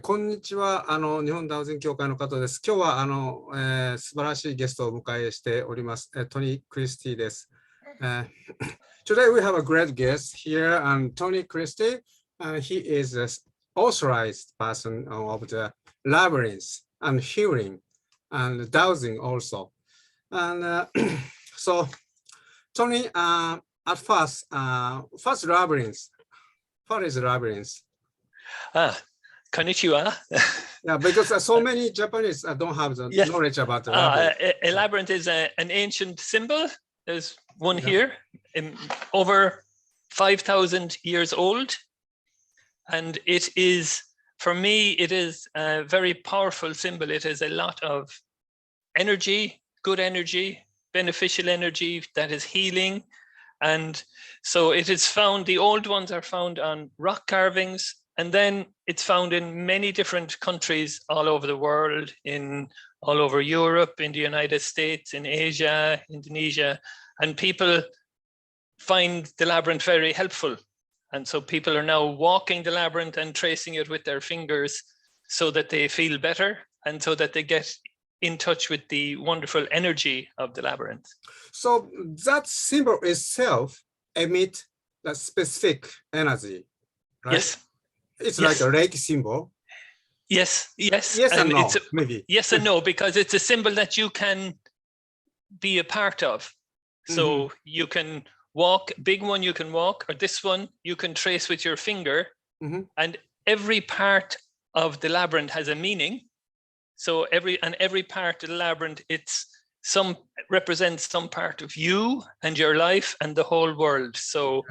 こんにちは。日本ダウゼン協会の方です。今日は素晴らしいゲストをお迎えしております。トニー・クリスティです。Today we have a great guest here, Tony Christie. He is an authorized person of the Labyrinths and healing and dowsing also. And so, Tony, at first, first Labyrinths. What is Labyrinths? Konnichiwa. Yeah, because so many Japanese don't have the knowledge about the labyrinth. A labyrinth is an ancient symbol. There's one here, over 5,000 years old. And it is, for me, it is a very powerful symbol. It has a lot of energy, good energy, beneficial energy that is healing. And so it is found, the old ones are found on rock carvings. And then it's found in many different countries all over the world, all over Europe, in the United States, in Asia, Indonesia, and people find the labyrinth very helpful. And so people are now walking the labyrinth and tracing it with their fingers so that they feel better and so that they get in touch with the wonderful energy of the labyrinth. So that symbol itself emits a specific energy, right? Yes. It's like a Reiki symbol. Yes. Yes and no, maybe. Yes and no, because it's a symbol that you can be a part of. So you can walk, big one you can walk, or this one you can trace with your finger. And every part of the labyrinth has a meaning. So every part of the labyrinth, represents some part of you and your life and the whole world. So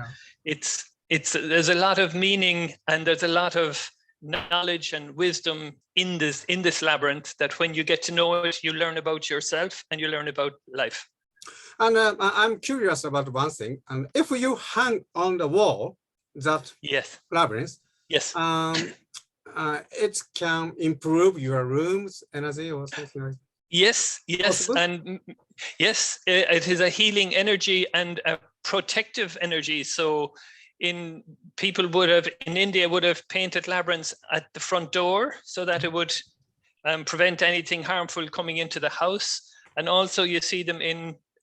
there's a lot of meaning and there's a lot of knowledge and wisdom in this labyrinth that when you get to know it, you learn about yourself and you learn about life. And I'm curious about one thing. And if you hang on the wall that labyrinth, it can improve your room's energy or something like that. Yes, and yes, it is a healing energy and a protective energy. So people in India would have painted labyrinths at the front door so that it would prevent anything harmful coming into the house. And also you see them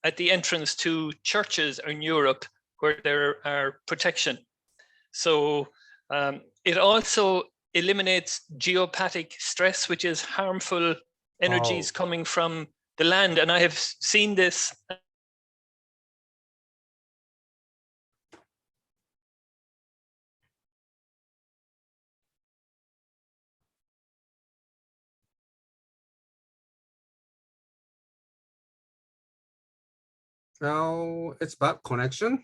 at the entrance to churches in Europe where there are protection. So it also eliminates geopathic stress, which is harmful energies coming from the land. And I have seen this. Now it's bad connection.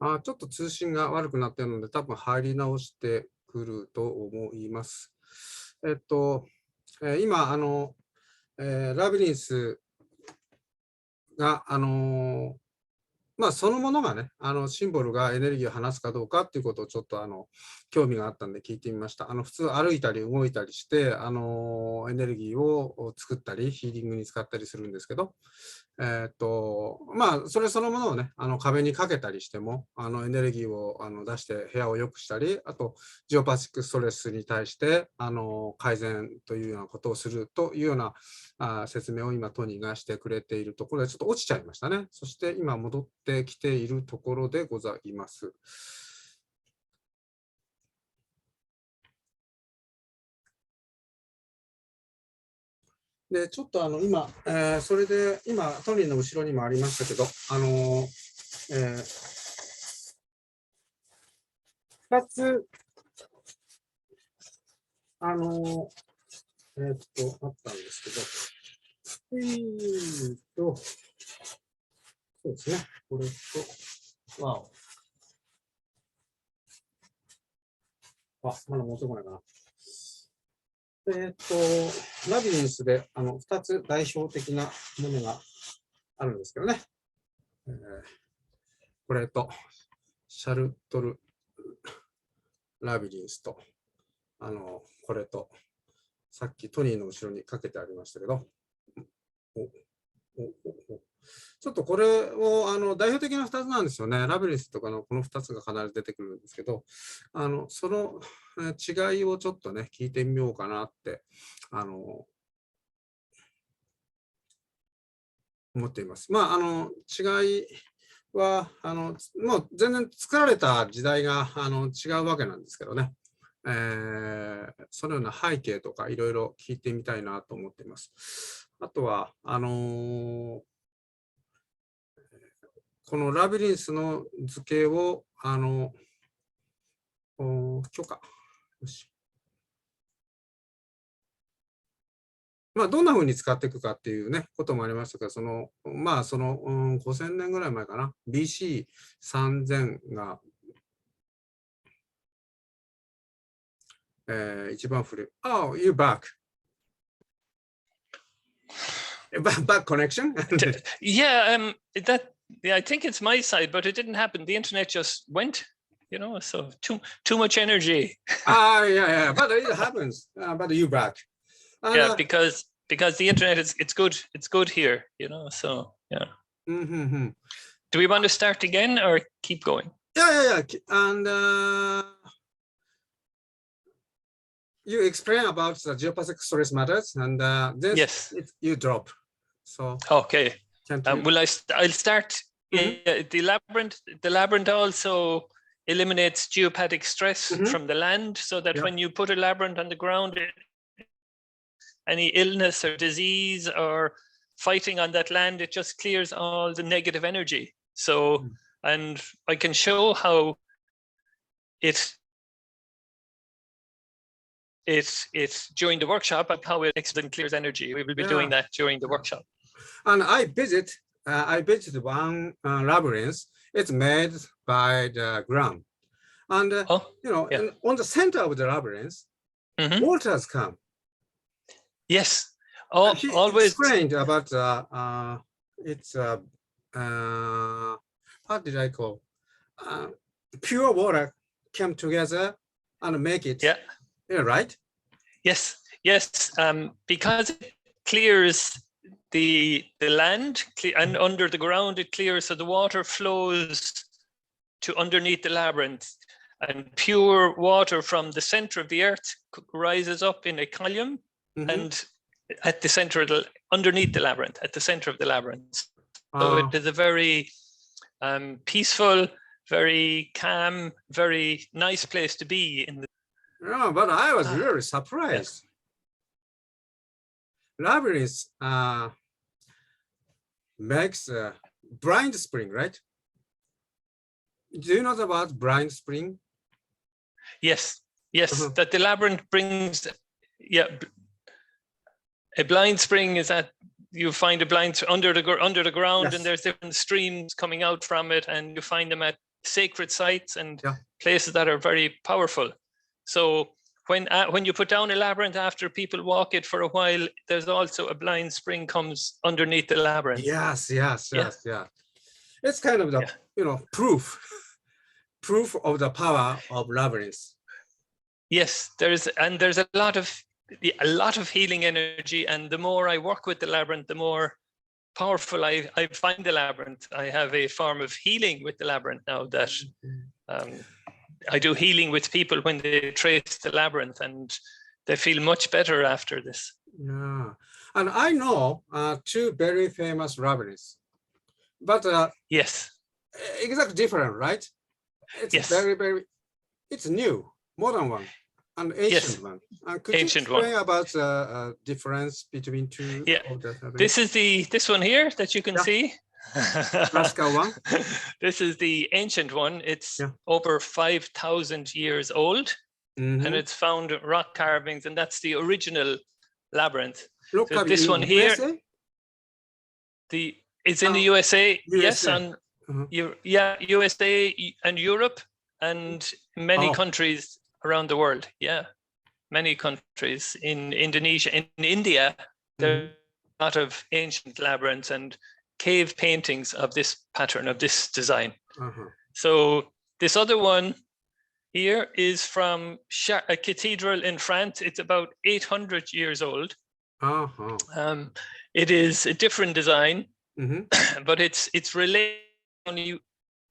ちょっと通信が悪くなっているので、多分入り直してくると思います。今、ラビリンスが、そのものがね、シンボルがエネルギーを放つかどうかっていうことをちょっと興味があったんで聞いてみました。普通歩いたり動いたりして、エネルギーを作ったり、ヒーリングに使ったりするんですけど、それそのものをね、壁にかけたりしても、エネルギーを出して部屋を良くしたり、あと、ジオパシックストレスに対して、改善というようなことをするというような説明を今、トニーがしてくれているところで、ちょっと落ちちゃいましたね。そして今、戻ってきているところでございます。で、ちょっと今、それで今、トニーの後ろにもありましたけど、2つ、あったんですけど、そうですね、これと、まだ戻ってこないかな。ラビリンスで2つ代表的なものがあるんですけどね。これと、シャルトルラビリンスと、これと、さっきトニーの後ろにかけてありましたけど、ちょっとこれを代表的な2つなんですよね。ラビリンスとかのこの2つが必ず出てくるんですけど、その違いをちょっとね、聞いてみようかなって、思っています。まあ、違いは、もう全然作られた時代が違うわけなんですけどね。そのような背景とかいろいろ聞いてみたいなと思っています。あとは、このラビリンスの図形を、許可。よし。まあ、どんなふうに使っていくかっていうね、こともありましたけど、まあ、5000年ぐらい前かな、BC3000 が、一番古い。Oh, you're back. Back connection? Yeah, I think it's my side, but it didn't happen. The internet just went, so too much energy. Yeah, but it happens. But you're back. Yeah, because the internet it's good here, so yeah. Do we want to start again or keep going? Yeah. And you explain about the geopathic stress matters, and then yes, you drop. So okay. I'll start. Yeah, the labyrinth also eliminates geopathic stress from the land, so that when you put a labyrinth on the ground, any illness or disease or fighting on that land, it just clears all the negative energy. So, and I can show how it's during the workshop, how it clears energy. We will be doing that during the workshop. And I visited one labyrinth. It's made by the ground, and on the center of the labyrinth, waters come. Yes. He always explained about it's what did I call? Pure water came together and make it. Yeah, right. Yes. Because it clears the land, and under the ground it clears, so the water flows to underneath the labyrinth, and pure water from the center of the earth rises up in a column. And at the center underneath the labyrinth, at the center of the labyrinth. So it is a very peaceful, very calm, very nice place to be. No, but I was really surprised. Labyrinth makes Brine Spring, right? Do you know about Brine Spring? Yes. That the labyrinth brings, a blind spring is that you find a blind under the ground, and there's different streams coming out from it, and you find them at sacred sites and places that are very powerful. So when you put down a labyrinth, after people walk it for a while, there's also a blind spring comes underneath the labyrinth. Yes. It's kind of the proof of the power of labyrinth. Yes, there's a lot of healing energy, and the more I work with the labyrinth, the more powerful I find the labyrinth. I have a form of healing with the labyrinth now, that I do healing with people when they trace the labyrinth, and they feel much better after this. Yeah, and I know two very famous labyrinths, but yes, exactly different, right? It's very it's new, modern one. An ancient one. Could you explain about the difference between two? Yeah, this is this one here that you can see. Classical one. This is the ancient one. It's over 5,000 years old, and it's found rock carvings, and that's the original labyrinth. Look, so this one here, it's in the USA. Yes, on USA and Europe and many countries around the world. Yeah. many countries. In Indonesia, in India, there are a lot of ancient labyrinths and cave paintings of this pattern, of this design. So this other one here is from a cathedral in France. It's about 800 years old. It is a different design, but it's related.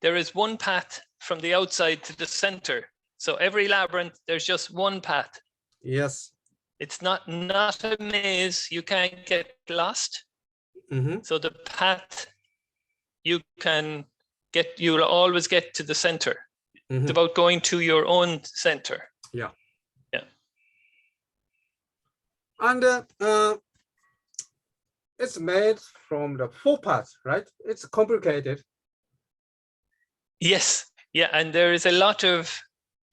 There is one path from the outside to the center. So every labyrinth, there's just one path. Yes. It's not a maze. You can't get lost. So the path you'll always get to the center. It's about going to your own center. Yeah. Yeah. And it's made from the 4 parts, right? It's complicated. Yes. Yeah. And there is a lot of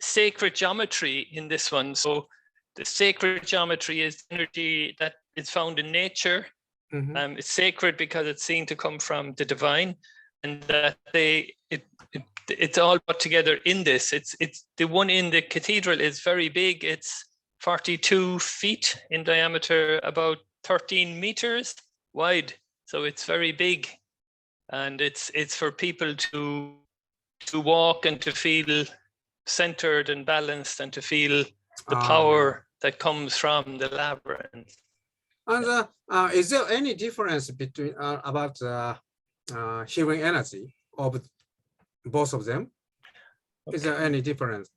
sacred geometry in this one. So the sacred geometry is energy that is found in nature. It's sacred because it's seen to come from the divine, and that it's all put together in this. It's the one in the cathedral is very big. It's 42 feet in diameter, about 13 meters wide. So it's very big, and it's for people to walk and to feel centered and balanced and to feel the power that comes from the labyrinth. And is there any difference between about healing energy of both of them? Okay. Is there any difference?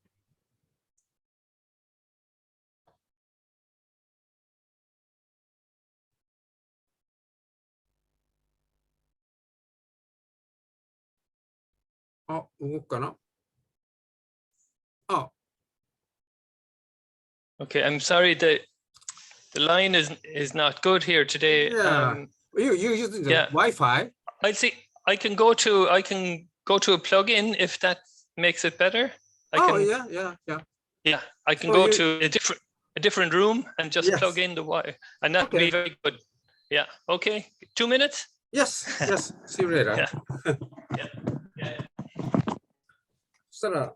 Oh, 動くかな? Oh. Okay, I'm sorry that the line is not good here today. Yeah. You using the Wi-Fi? I see. I can go to a plugin if that makes it better. Yeah. Yeah, I can go to a different room and just plug in the Wi-Fi, and that would be very good. Yeah. Okay. 2 minutes? Yes. See you later. Yeah. そしたら、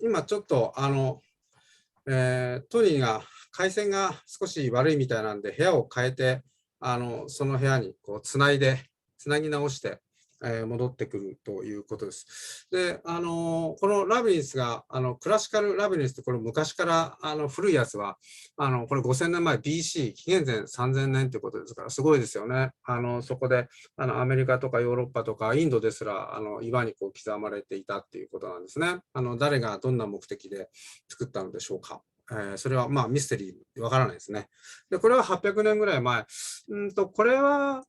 今ちょっとトニーが回線が少し悪いみたいなんで部屋を変えてその部屋にこうつなぎ直して、戻ってくるということです。で、このラビリンスがクラシカルラビリンスってこれ昔から古いやつはこれ5000年前 BC 紀元前3000年ということですからすごいですよね。そこでアメリカとかヨーロッパとかインドですら岩にこう刻まれていたっていうことなんですね。誰がどんな目的で作ったのでしょうか。それはまあミステリーわからないですね。で、これは800年ぐらい前。これは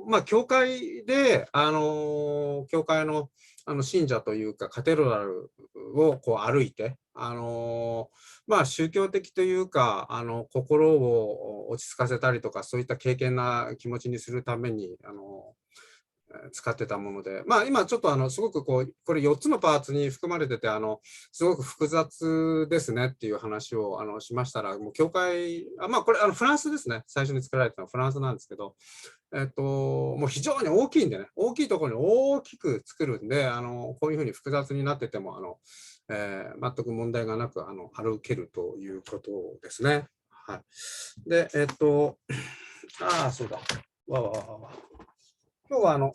まあ教会で教会の信者というかカテドラルをこう歩いてまあ宗教的というか心を落ち着かせたりとかそういった敬虔な気持ちにするために使ってたもので、まあ今ちょっとすごくこれ4つのパーツに含まれててすごく複雑ですねっていう話をしましたら、もう教会まあこれフランスですね。最初に作られたのはフランスなんですけど、もう非常に大きいんでね、大きいところに大きく作るんでこういうふうに複雑になってても全く問題がなく歩けるということですね。はい。でそうだ。今日は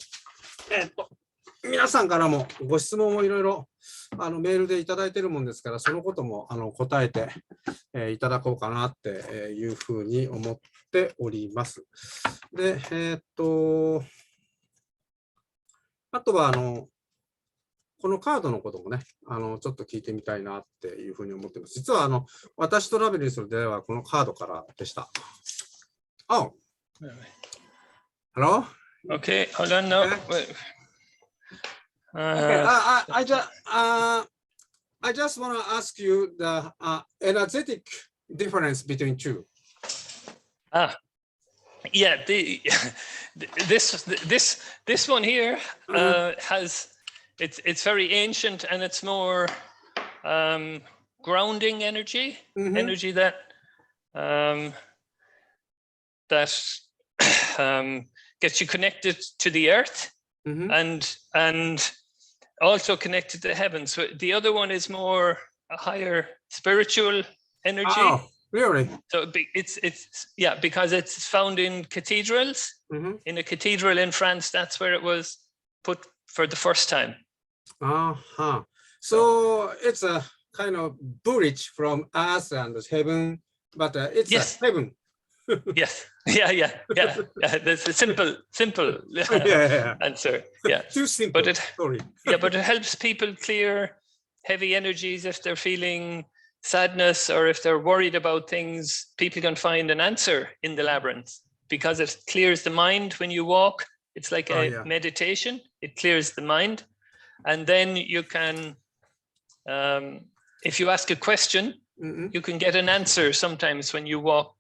皆さんからもご質問をいろいろメールでいただいているもんですから、そのことも答えていただこうかなっていうふうに思っております。で、あとはこのカードのこともね、ちょっと聞いてみたいなっていうふうに思っています。実は私とラビリンスの出会いはこのカードからでした。Oh. Hello? Okay, hold on now. Okay. I just want to ask you the energetic difference between two. Yeah, this one here has it's very ancient and it's more grounding energy, energy that gets you connected to the earth, and also connected to the heavens. So the other one is more a higher spiritual energy. Oh, really? So it's yeah, because it's found in cathedrals. In a cathedral in France, that's where it was put for the first time. So it's a kind of bridge from earth and heaven, but it's Yes. a heaven. Yes. Yeah. That's a simple answer. Yeah. Too simple. But Sorry. but it helps people clear heavy energies if they're feeling sadness or if they're worried about things. People can find an answer in the labyrinth because it clears the mind when you walk. It's like a meditation. It clears the mind, and then you can, if you ask a question, you can get an answer sometimes when you walk.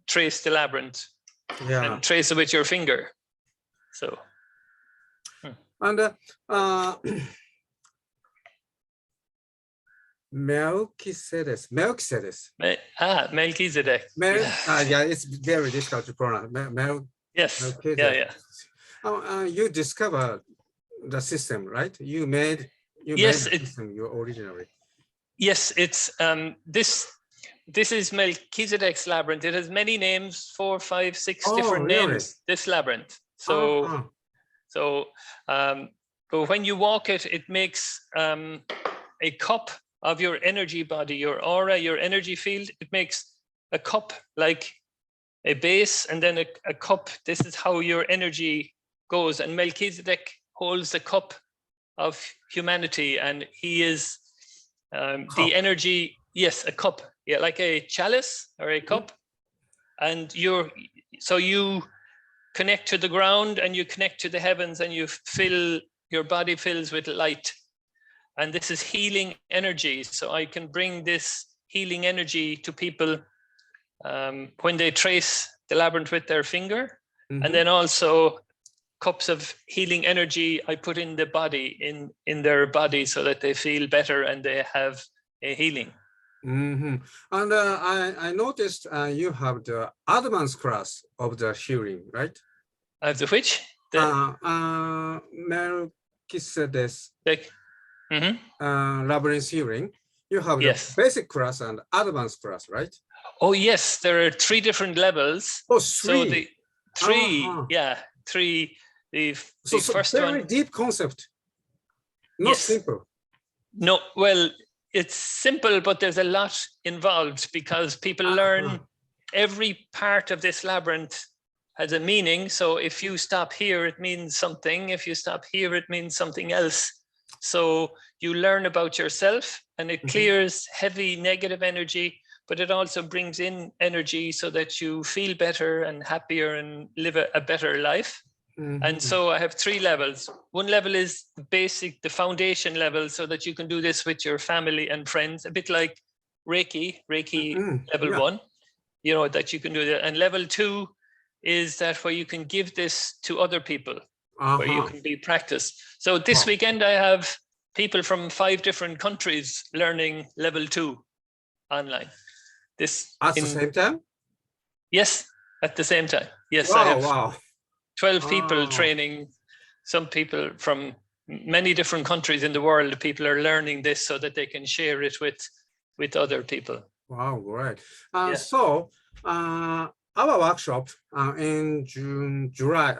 Trace the labyrinth and trace it with your finger. So, and Melchizedek. Melchizedek. Yeah, it's very difficult to pronounce. Yes. Melchizedek. You discovered the system, right? You made the system originally. Yes, it's This is Melchizedek's labyrinth. It has many names, 4, 5, 6 different names. This labyrinth. So, but when you walk it, it makes a cup of your energy body, your aura, your energy field. It makes a cup like a base, and then a cup. This is how your energy goes. And Melchizedek holds the cup of humanity, and he is the energy. Yes, a cup. Yeah, like a chalice or a cup. And you connect to the ground and you connect to the heavens, and your body fills with light. And this is healing energy. So I can bring this healing energy to people when they trace the labyrinth with their finger. And then also cups of healing energy I put in the body, in their body, so that they feel better and they have a healing. And I noticed you have the advanced class of the healing, right? Of the which? Melchizedek Labyrinth healing. You have the basic class and advanced class, right? Oh yes, there are 3 different levels. Oh, 3. So the 3, 3. The first very one. Deep concept. Not simple. No, well. It's simple, but there's a lot involved because people learn every part of this labyrinth has a meaning. So if you stop here, it means something. If you stop here, it means something else. So you learn about yourself, and it clears heavy negative energy, but it also brings in energy so that you feel better and happier and live a better life. And so I have 3 levels. One level is the basic, the foundation level, so that you can do this with your family and friends, a bit like Reiki level 1, that you can do that. And level 2 is that where you can give this to other people, where you can be practiced. So this weekend I have people from 5 different countries learning level 2 online. This at the same time? Yes, at the same time. Yes, wow, I have. Wow. 12 people training, some people from many different countries in the world. People are learning this so that they can share it with other people. Wow, great. So our workshop in July.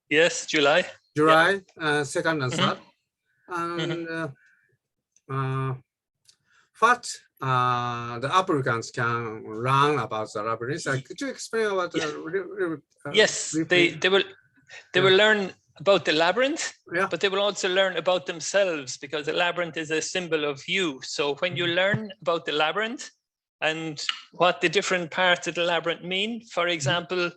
Yes, July. July 2nd and 3rd. And what the applicants can learn about the labyrinth. Could you explain about the yes, they will learn about the labyrinth, but they will also learn about themselves, because the labyrinth is a symbol of you. So when you learn about the labyrinth and what the different parts of the labyrinth mean, for example,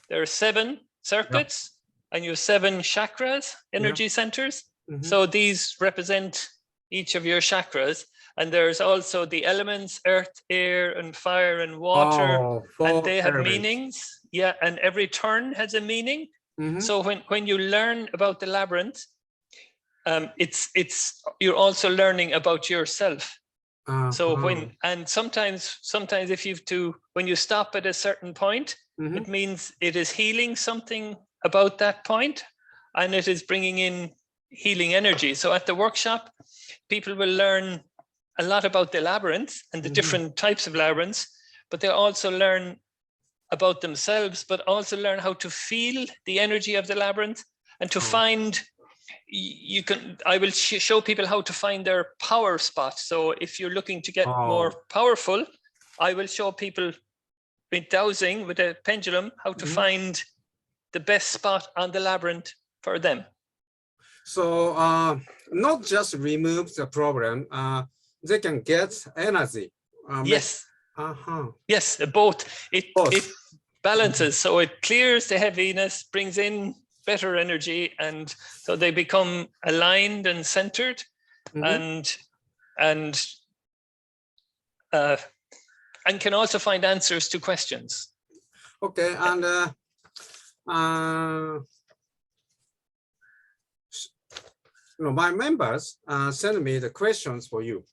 there are 7 circuits and you have 7 chakras, energy centers. So these represent each of your chakras. And there's also the elements, earth, air, and fire, and water, and they have meanings. Yeah, and every turn has a meaning. So when you learn about the labyrinth, you're also learning about yourself. So sometimes if when you stop at a certain point, it means it is healing something about that point, and it is bringing in healing energy. So at the workshop, people will learn a lot about the labyrinth and the different types of labyrinths, but they also learn about themselves, but also learn how to feel the energy of the labyrinth and to find, I will show people how to find their power spot. So if you're looking to get more powerful, I will show people with dowsing with a pendulum how to find the best spot on the labyrinth for them. So not just remove the problem, they can get energy. Yes. Yes, both. It balances, so it clears the heaviness, brings in better energy, and so they become aligned and centered, and can also find answers to questions. Okay, and my members send me the questions for you.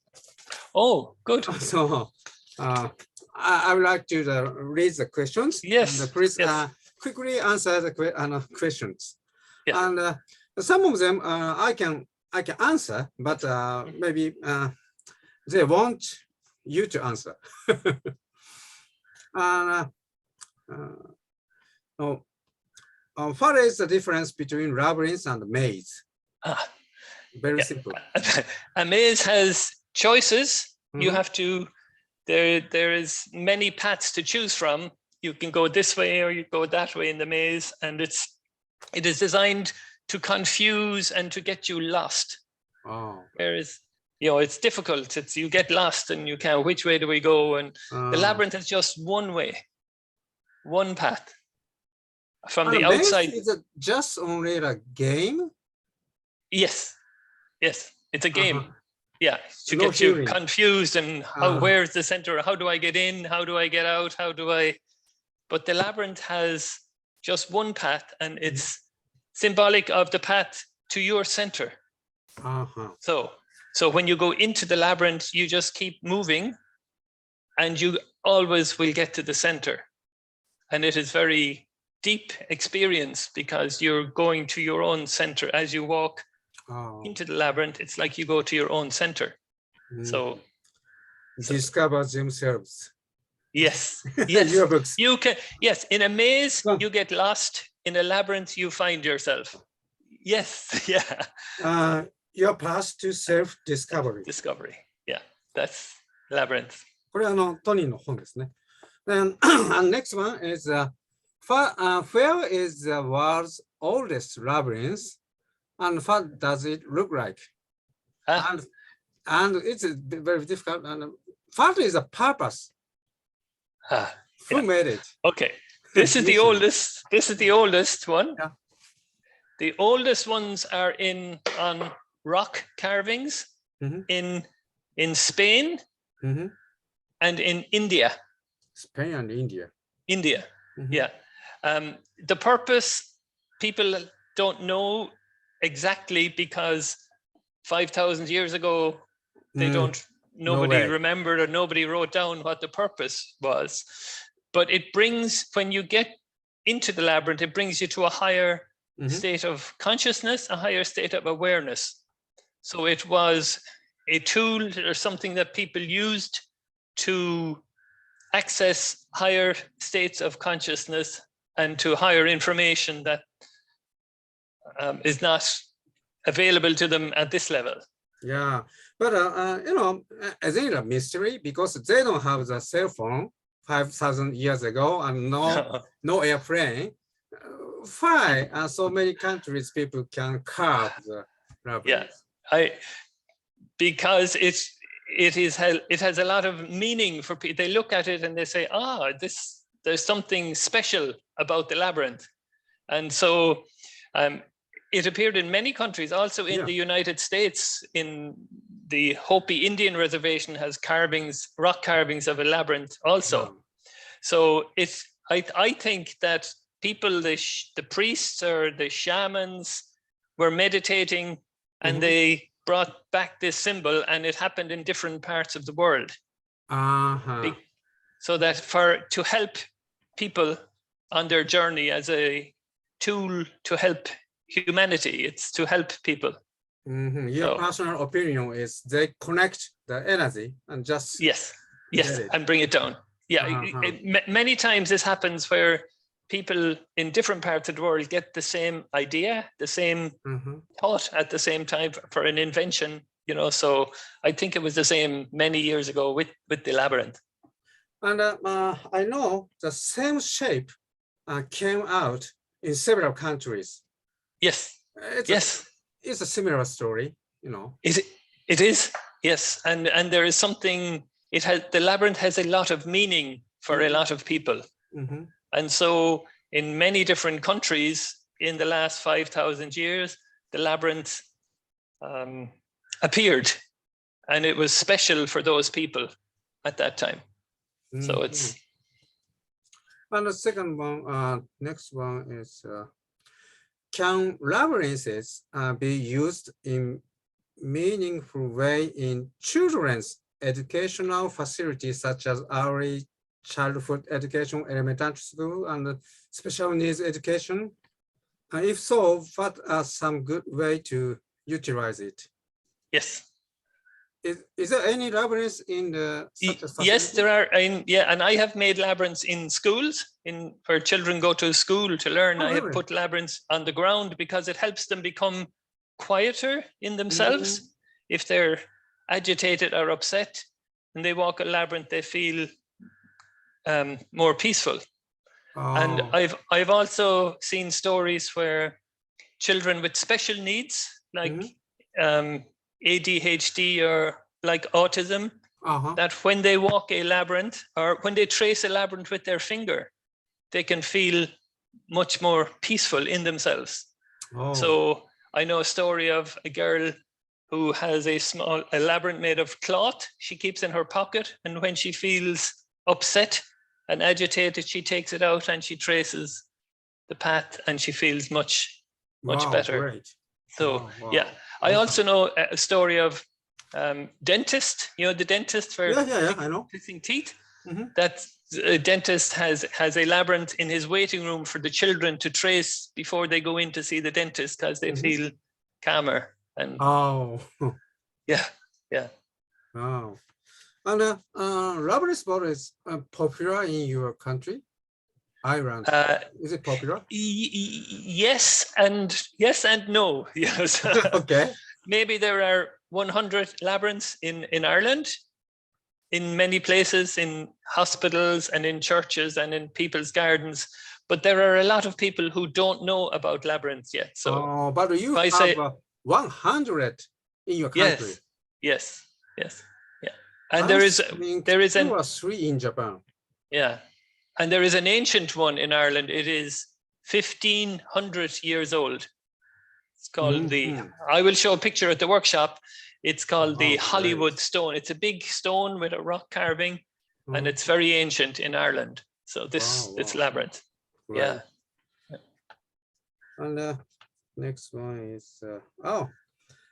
Oh, good. So I would like to read the questions. Yes. And please quickly answer the questions. Yeah. And some of them I can answer, but maybe they want you to answer. What is the difference between labyrinth and maze? Very simple. A maze has choices. You have to, there is many paths to choose from. You can go this way or you go that way in the maze, and it is designed to confuse and to get you lost. Whereas, it's difficult. You get lost and you can't, which way do we go? And the labyrinth is just one way, one path. From the outside. Is it just only a game? Yes. It's a game. Yeah, to get you confused and where's the center? How do I get in? How do I get out? But the labyrinth has just one path, and it's symbolic of the path to your center. So when you go into the labyrinth, you just keep moving and you always will get to the center. And it is very deep experience because you're going to your own center as you walk into the labyrinth. It's like you go to your own center. So discover themselves. Yes. Your books. You can. Yes, in a maze you get lost. In a labyrinth you find yourself. Yes. Yeah. Your path to self-discovery. Discovery. Yeah, that's labyrinth. これトニーの本ですね。Then and next one is where is the world's oldest labyrinth, and what does it look like? And it's very difficult. And what is the purpose? Who made it? Okay, this is the oldest. This is the oldest one. Yeah. The oldest ones are on rock carvings in Spain and in India. Spain and India. India. Yeah. The purpose people don't know exactly because 5,000 years ago nobody remembered or nobody wrote down what the purpose was. But it brings, when you get into the labyrinth, it brings you to a higher state of consciousness, a higher state of awareness. So it was a tool or something that people used to access higher states of consciousness and to higher information that is not available to them at this level. Yeah, but is it a mystery because they don't have the cell phone 5,000 years ago and no airplane? Why so many countries people can carve the labyrinth? Yeah, because it has a lot of meaning for people. They look at it and they say, there's something special about the labyrinth. And so it appeared in many countries, also in the United States. In the Hopi Indian reservation has rock carvings of a labyrinth also. So I think that people, the priests or the shamans were meditating and they brought back this symbol, and it happened in different parts of the world. So that to help people on their journey as a tool to help humanity, it's to help people. Your personal opinion is they connect the energy and just yes, and bring it down. Yeah, many times this happens where people in different parts of the world get the same idea, the same thought at the same time for an invention, you know. So I think it was the same many years ago with the labyrinth. And I know the same shape came out in several countries. Yes, it's a similar story, you know. It is, yes, and there is something. The labyrinth has a lot of meaning for a lot of people. And so in many different countries in the last 5,000 years, the labyrinth appeared, and it was special for those people at that time. So it's. And the second one, next one is, can labyrinths be used in meaningful way in children's educational facilities such as early childhood education, elementary school, and special needs education? If so, what are some good way to utilize it? Yes. Is there any labyrinths in the? Yes, there are. And I have made labyrinths in schools, where children go to school to learn. I have put labyrinths on the ground because it helps them become quieter in themselves. If they're agitated or upset, and they walk a labyrinth, they feel more peaceful. And I've also seen stories where children with special needs, like ADHD or like autism, that when they walk a labyrinth or when they trace a labyrinth with their finger, they can feel much more peaceful in themselves. So I know a story of a girl who has a labyrinth made of cloth she keeps in her pocket, and when she feels upset and agitated, she takes it out and she traces the path, and she feels much better. Great. So yeah, I also know a story of dentist. You know, the dentist for I know. fixing teeth. That a dentist has a labyrinth in his waiting room for the children to trace before they go in to see the dentist, because they feel calmer. And yeah. Wow. And labyrinth sport is popular in your country, Ireland. Is it popular? Yes and no. Yes. Okay. Maybe there are 100 labyrinths in Ireland, in many places, in hospitals and in churches and in people's gardens. But there are a lot of people who don't know about labyrinths yet. So, but you have 100 in your country. Yes. Yeah. And there is 2 or 3 in Japan. Yeah. And there is an ancient one in Ireland. It is 1,500 years old. It's called I will show a picture at the workshop. It's called the Hollywood stone. It's a big stone with a rock carving, and it's very ancient in Ireland. So it's labyrinth. Right. Yeah. And next one is,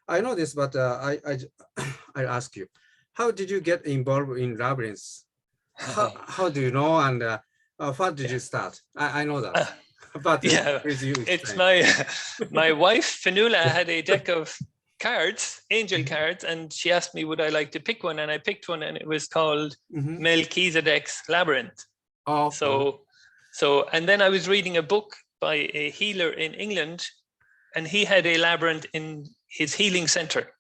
I know this, but I ask you, how did you get involved in labyrinths? How do you know, and what did you start? I know that. But it's my wife Fanula had a deck of cards, angel cards, and she asked me would I like to pick one, and I picked one, and it was called Melchizedek's Labyrinth. So and then I was reading a book by a healer in England, and he had a labyrinth in his healing center.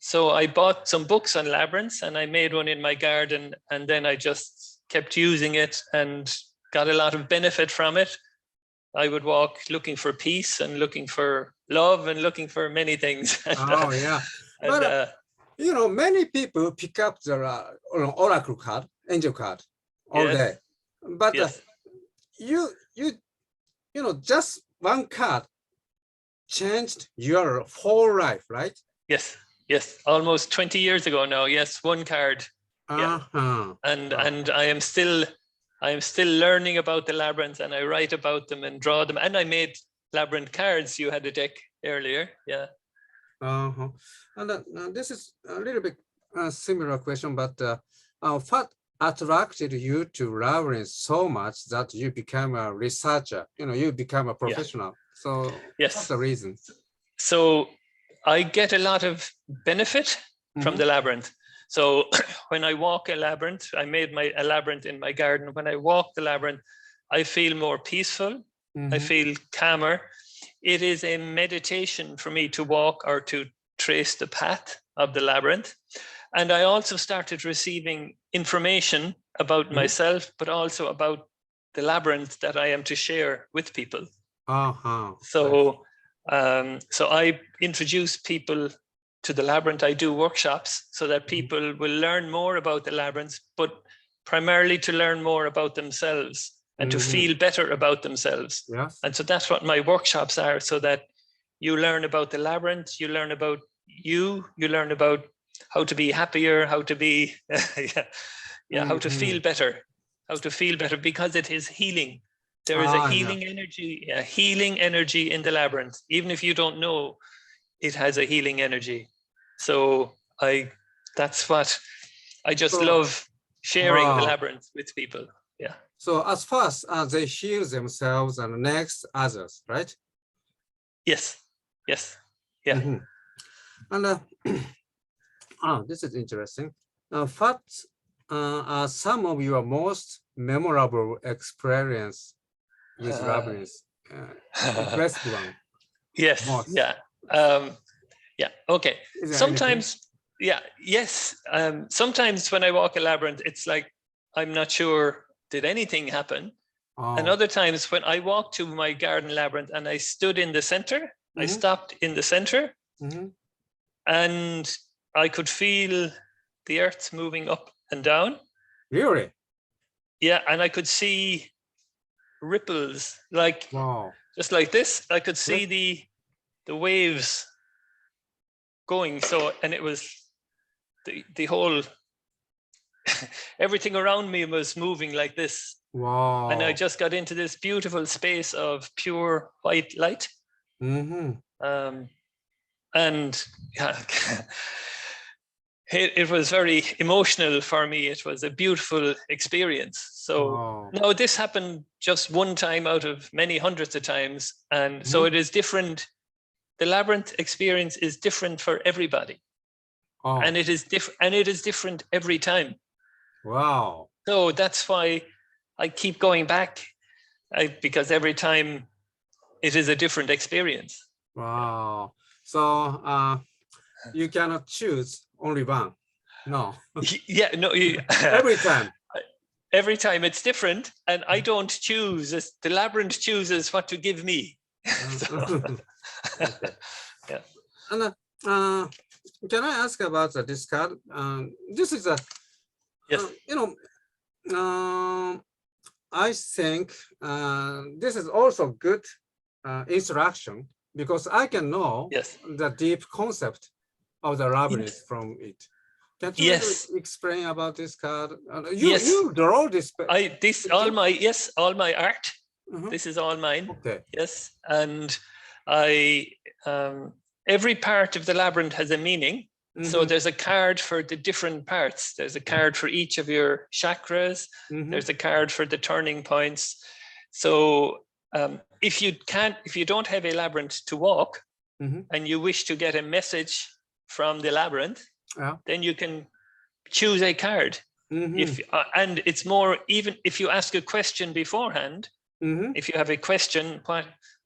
So I bought some books on labyrinths, and I made one in my garden, and then I just kept using it and got a lot of benefit from it. I would walk looking for peace and looking for love and looking for many things. But you know, many people pick up the oracle card, angel card, all day. But you know, just one card changed your whole life, right? Yes, almost 20 years ago now. Yes, one card. And I am still learning about the labyrinths, and I write about them and draw them, and I made labyrinth cards. You had a deck earlier. And this is a little bit similar question, but what attracted you to labyrinth so much that you become a researcher? You know, you become a professional. So what's the reason? so I get a lot of benefit from the labyrinth. So when I walk a labyrinth, I made a labyrinth in my garden. When I walk the labyrinth, I feel more peaceful. I feel calmer. It is a meditation for me to walk or to trace the path of the labyrinth. And I also started receiving information about myself, but also about the labyrinth that I am to share with people. So I introduce people to the labyrinth. I do workshops so that people will learn more about the labyrinth, but primarily to learn more about themselves and to feel better about themselves. Yes. And so that's what my workshops are, so that you learn about the labyrinth, you learn about you learn about how to be happier, how to be, how to feel better, because it is healing. There is a healing energy in the labyrinth. Even if you don't know, it has a healing energy. So that's what I just love sharing the labyrinth with people. Yeah. So as first they heal themselves and next others, right? Yes. Yeah. And this is interesting. What are some of your most memorable experience with labyrinths? Best one. Yes. Most. Yeah. Okay. Sometimes, sometimes when I walk a labyrinth, it's like I'm not sure, did anything happen? And other times when I walked to my garden labyrinth and I stood in the center, I stopped in the center, and I could feel the earth moving up and down. Really? Yeah, and I could see ripples, like just like this. I could see the waves going. So, and it was the whole everything around me was moving like this. Wow. And I just got into this beautiful space of pure white light. And it was very emotional for me. It was a beautiful experience. So now this happened just one time out of many hundreds of times. And so it is different. The labyrinth experience is different for everybody. And it is different every time. Wow. So that's why I keep going back, because every time it is a different experience. Wow. So you cannot choose only one. No. Yeah, no. Every time. Every time it's different, and I don't choose. The labyrinth chooses what to give me. Okay. Yeah. And can I ask about this card? This is a, I think this is also good instruction, because I can know the deep concept of the labyrinth from it. Can you explain about this card? You draw this. All my art. This is all mine. Okay. Yes, and every part of the labyrinth has a meaning. So there's a card for the different parts. There's a card for each of your chakras. There's a card for the turning points. So if you don't have a labyrinth to walk, and you wish to get a message from the labyrinth, then you can choose a card. And it's more, even if you ask a question beforehand, if you have a question,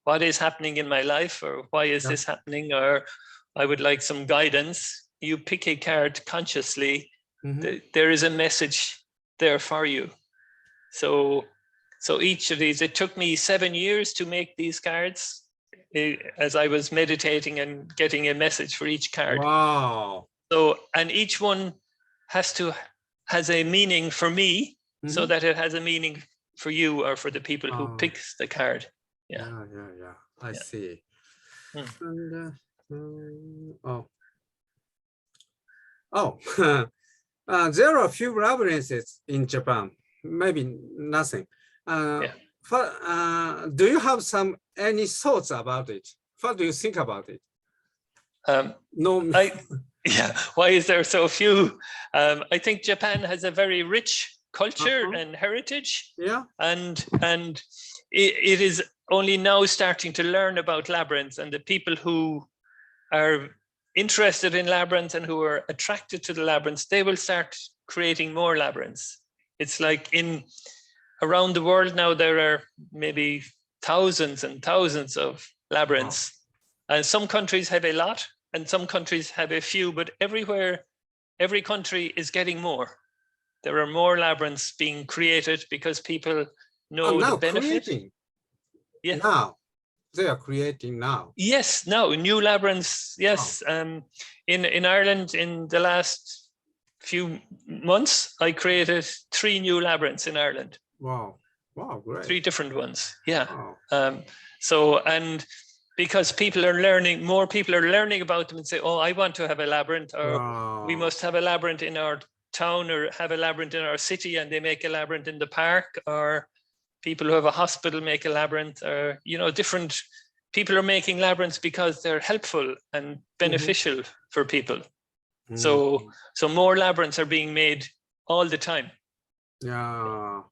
what is happening in my life, or why is this happening, or I would like some guidance, you pick a card consciously. There is a message there for you. So each of these, it took me 7 years to make these cards, as I was meditating and getting a message for each card. Wow. So, and each one has a meaning for me, so that it has a meaning for you or for the people who picks the card. Yeah. I see. And, there are a few labyrinths in Japan. Maybe nothing. Do you have any thoughts about it? What do you think about it? No. Why is there so few? I think Japan has a very rich culture and heritage. And it is only now starting to learn about labyrinths, and the people who are interested in labyrinths and who are attracted to the labyrinths, they will start creating more labyrinths. It's like around the world now, there are maybe thousands and thousands of labyrinths. Wow. And some countries have a lot and some countries have a few, but everywhere, every country is getting more. There are more labyrinths being created because people know the benefit. Yeah. Now. They are creating now. Yes, now new labyrinths. Yes, in Ireland in the last few months, I created 3 new labyrinths in Ireland. Wow, great! 3 different ones. Yeah. Wow. So and because people are learning, more people are learning about them and say, "Oh, I want to have a labyrinth," or wow. "We must have a labyrinth in our town," or "Have a labyrinth in our city," and they make a labyrinth in the park, or people who have a hospital make a labyrinth, or different people are making labyrinths because they're helpful and beneficial for people. So more labyrinths are being made all the time. Yeah.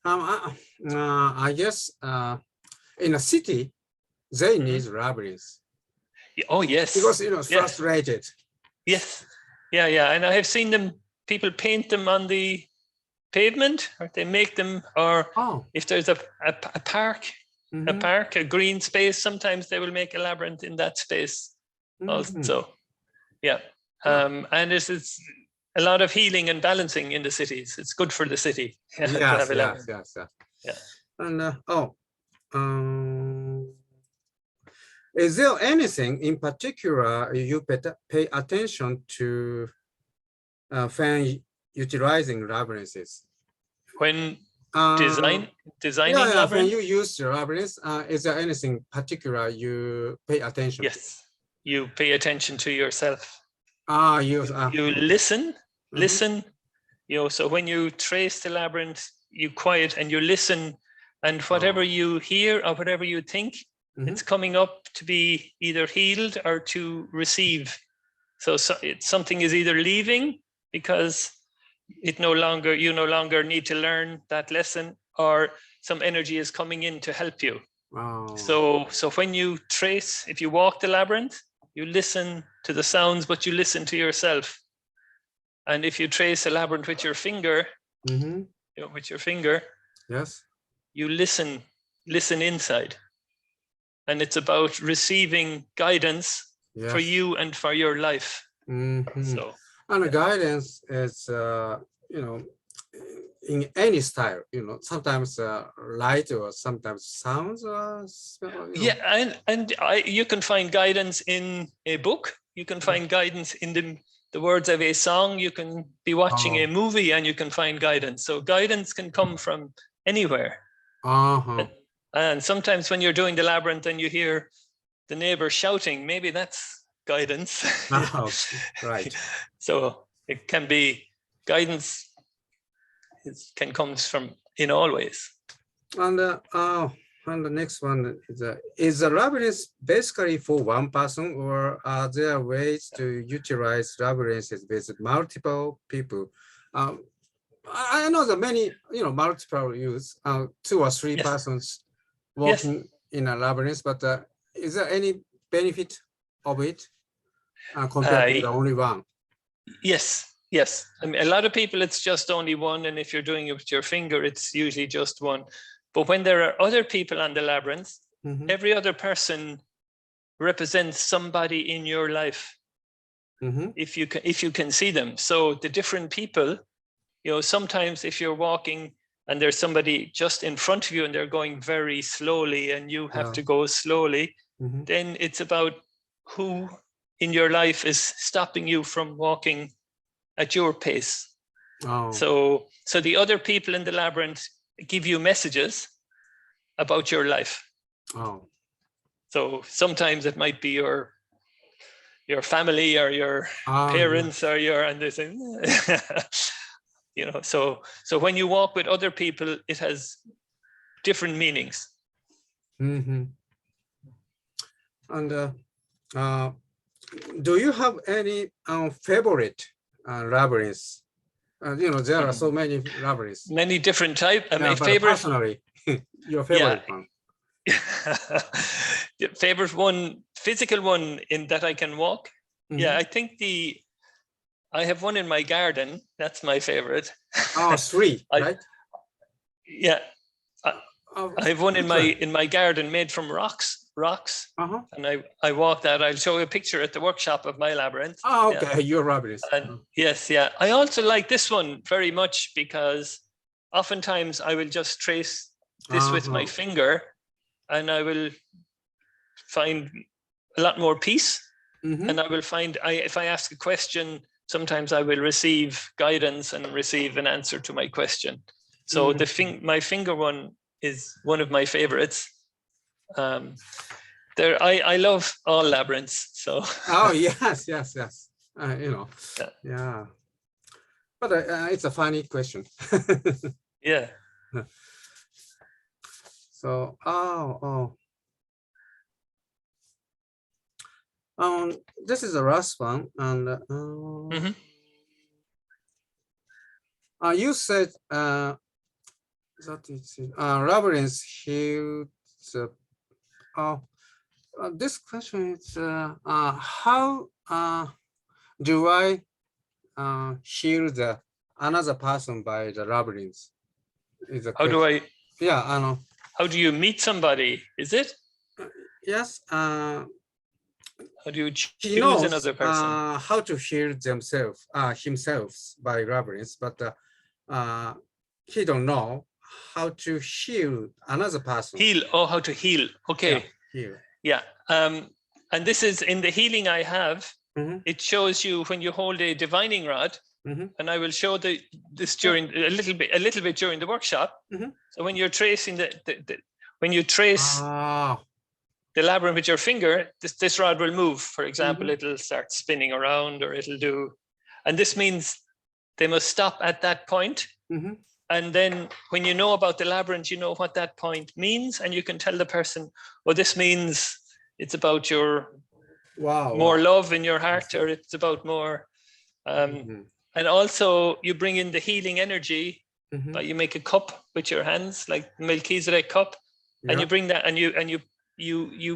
I guess in a city they need labyrinths. Oh yes. Because it's frustrated. Yes. Yeah. And I have seen them. People paint them on the pavement, or they make them, or if there's a park, a green space, sometimes they will make a labyrinth in that space also. Yeah. And it's a lot of healing and balancing in the cities. It's good for the city. Yes. Yeah. And is there anything in particular you pay attention to when utilizing labyrinths? When designing labyrinths? When you use the labyrinths, is there anything particular you pay attention? Yes, you pay attention to yourself. You listen. So when you trace the labyrinth, you quiet and you listen, and whatever you hear or whatever you think, it's coming up to be either healed or to receive. So something is either leaving because you no longer need to learn that lesson, or some energy is coming in to help you. Wow. So when you trace, if you walk the labyrinth, you listen to the sounds, but you listen to yourself. And if you trace a labyrinth with your finger, yes, you listen inside. And it's about receiving guidance for you and for your life. So. And the guidance is, in any style, sometimes light or sometimes sounds. Yeah, and you can find guidance in a book. You can find guidance in the words of a song. You can be watching a movie and you can find guidance. So guidance can come from anywhere. And sometimes when you're doing the labyrinth and you hear the neighbor shouting, maybe that's guidance. Right. So it can be guidance. It can come from in all ways. And the next one is the labyrinth basically for one person, or are there ways to utilize labyrinths with multiple people? I know that many multiple use 2 or 3 persons walking in a labyrinth, but is there any benefit of it compared to the only one? Yes. I mean, a lot of people, it's just only one. And if you're doing it with your finger, it's usually just one. But when there are other people on the labyrinth, every other person represents somebody in your life. If you can see them. So the different people, sometimes if you're walking and there's somebody just in front of you and they're going very slowly and you have to go slowly, then it's about who in your life is stopping you from walking at your pace. So the other people in the labyrinth give you messages about your life. So sometimes it might be your family or your parents or and they say, so when you walk with other people, it has different meanings. And do you have any favorite labyrinths? There are so many labyrinths. Many different types. My favorite. Personally, your favorite one. favorite one, physical one in that I can walk. Yeah, I think I have one in my garden. That's my favorite. Oh, three, right? Yeah. I have one in my garden made from rocks, and I walk that. I'll show you a picture at the workshop of my labyrinth. Oh, okay, your labyrinth. Yes, yeah. I also like this one very much because oftentimes I will just trace this with my finger, and I will find a lot more peace. And I will find, if I ask a question, sometimes I will receive guidance and receive an answer to my question. So my finger one is one of my favorites. I love all labyrinths. So. Oh yes. Yeah. But it's a funny question. Yeah. So this is the last one, and you said that it's labyrinth healed. This question is how do I heal another person by the labyrinth? How do I? Yeah, how do you meet somebody? Is it? Yes. How do you choose knows, another person? How to heal himself by labyrinth, but he don't know how to heal another person. Heal. Oh, how to heal. Okay. Yeah. Heal. Yeah. And this is in the healing I have. It shows you when you hold a divining rod, and I will show this during a little bit during the workshop. So when you're tracing when you trace the labyrinth with your finger, this rod will move. For example, it'll start spinning around, or it'll do, and this means they must stop at that point. And then when you know about the labyrinth, you know what that point means, and you can tell the person, well, this means it's about your more love in your heart, or it's about more. And also you bring in the healing energy, but you make a cup with your hands, like Melchizedek cup, and you bring that, and you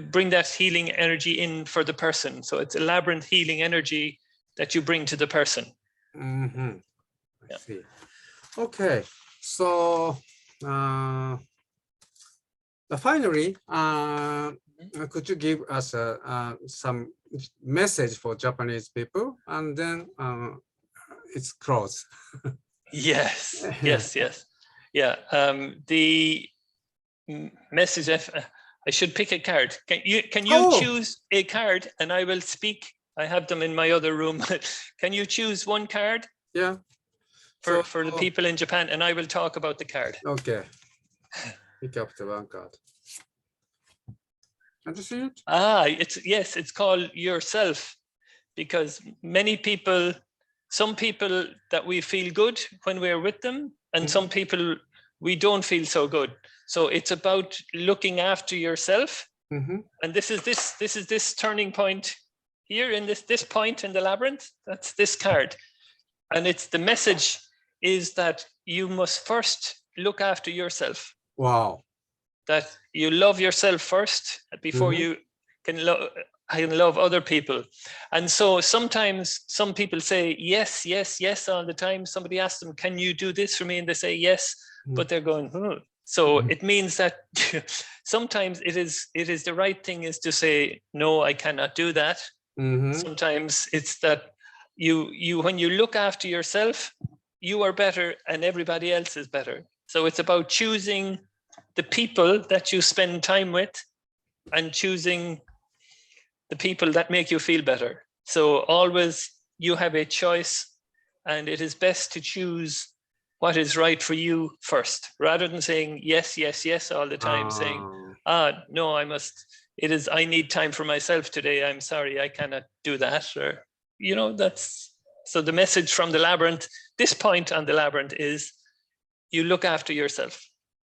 bring that healing energy in for the person. So it's a labyrinth healing energy that you bring to the person. I see. Okay, so finally, could you give us some message for Japanese people, and then it's closed. Yes. Yeah. The message. I should pick a card. Can you choose a card, and I will speak. I have them in my other room. Can you choose one card? Yeah. For the people in Japan, and I will talk about the card. Okay. Pick up the one card. Can you see it? It's called yourself, because some people that we feel good when we're with them, and some people we don't feel so good. So it's about looking after yourself. And this is this turning point here in this point in the labyrinth. That's this card. And it's the message is that you must first look after yourself. Wow. That you love yourself first before you can love other people. And so sometimes some people say yes all the time. Somebody asks them, can you do this for me? And they say yes, but they're going, So it means that sometimes it is the right thing is to say, no, I cannot do that. Sometimes it's that you when you look after yourself, you are better and everybody else is better. So it's about choosing the people that you spend time with and choosing the people that make you feel better. So always you have a choice, and it is best to choose what is right for you first, rather than saying yes all the time, saying, no, I need time for myself today. I'm sorry, I cannot do that. Or, so the message from the labyrinth, this point on the labyrinth is you look after yourself.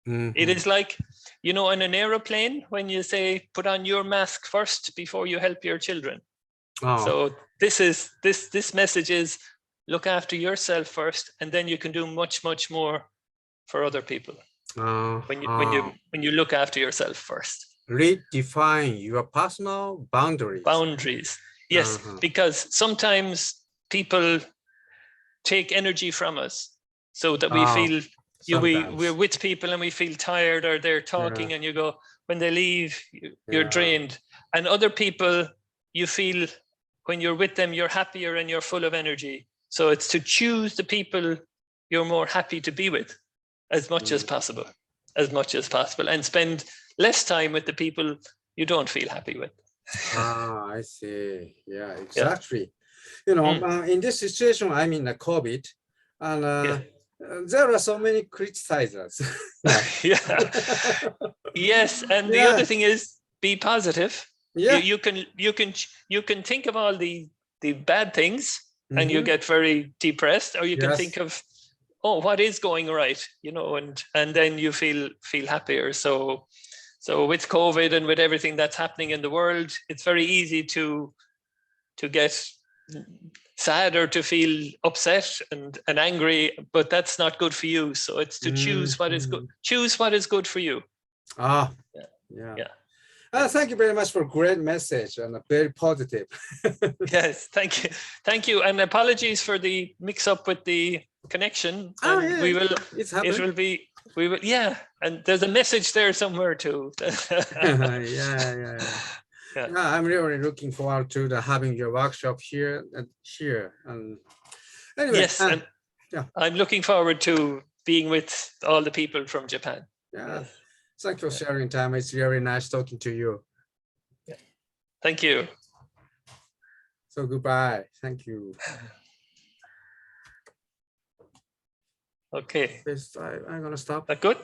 It is like, in an aeroplane, when you say, put on your mask first before you help your children. So this message is look after yourself first, and then you can do much, much more for other people when you look after yourself first. redefine your personal boundaries. Boundaries. Yes, because sometimes people take energy from us so that we feel we're with people and we feel tired, or they're talking and you go, when they leave, you're drained. And other people, you feel when you're with them, you're happier and you're full of energy. So it's to choose the people you're more happy to be with as much as possible, and spend less time with the people you don't feel happy with. I see. Yeah, exactly. You know, in this situation, I'm in the COVID, and there are so many criticizers. Yes, and the other thing is be positive. You can think of all the bad things and you get very depressed, or you can think of, oh, what is going right, you know, and then you feel happier. So with COVID and with everything that's happening in the world, it's very easy to get sad or to feel upset and angry, but that's not good for you. So it's to choose what is good. Choose what is good for you. Thank you very much for a great message and very positive. Yes, thank you, and apologies for the mix-up with the connection. And there's a message there somewhere too. I'm really looking forward to having your workshop here. And anyway, yes, and I'm looking forward to being with all the people from Japan. Thank you for sharing time. It's very nice talking to you. Thank you. So goodbye. Thank you. Okay. I'm gonna stop. That good?